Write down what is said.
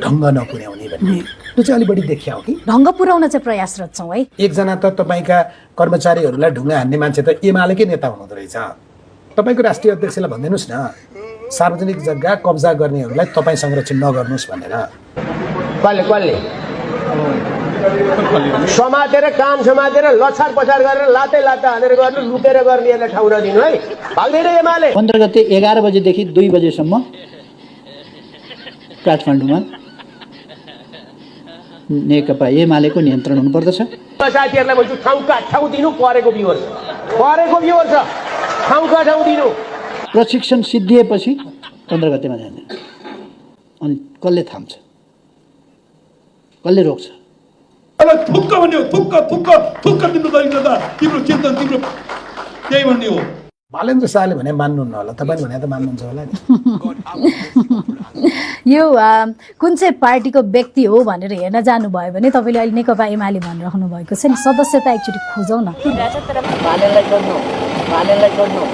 ढङ्ग नपुर्याउने भन्ने त्यो चाहिँ अलि बढी देखिया हो कि ढङ्ग पुर्याउन चाहिँ प्रयासरत छौँ है। एकजना त तपाईँका कर्मचारीहरूलाई ढुङ्गा हान्ने मान्छे त एमालेकै नेता हुनुहुँदो रहेछ। तपाईँको राष्ट्रिय अध्यक्षलाई भनिदिनुहोस् न सार्वजनिक जग्गा कब्जा गर्नेहरूलाई तपाईँ संरक्षण नगर्नुहोस् भनेर। कसले समातेर कान समातेर लछार पछार गरेर लाते हानेर गर्नु लुटेर गर्नेहरूलाई ठाउँ नदिनु है। भाग्दैन एमाले। 15 गते 11 बजेदेखि 2 बजेसम्म काठमाडौँमा नेकपा एमालेको नियन्त्रण हुनुपर्दछ। साथीहरूलाई भन्छु ठाउँका ठाउँ दिनु परेको बिहोर छ ठाउँका ठाउँ दिनु। प्रशिक्षण सिद्धिएपछि 15 गतेमा जाँदैन। अनि कसले थाम्छ कसले रोक्छ? अब थुक्क भन्ने हो थुक्क तिम्रो गरिन्छ त तिम्रो चिन्तन तिम्रो त्यही भन्ने हो। बालेन्द्र शाहले भने मान्नुहुन्न होला, तपाईँले भने त मान्नुहुन्छ होला नि। यो कुन चाहिँ पार्टीको व्यक्ति हो भनेर हेर्न जानुभयो भने तपाईँले अहिले नेकपा एमाले भनिराख्नु भएको छ नि, सदस्यता एकचोटि खोजौँ न।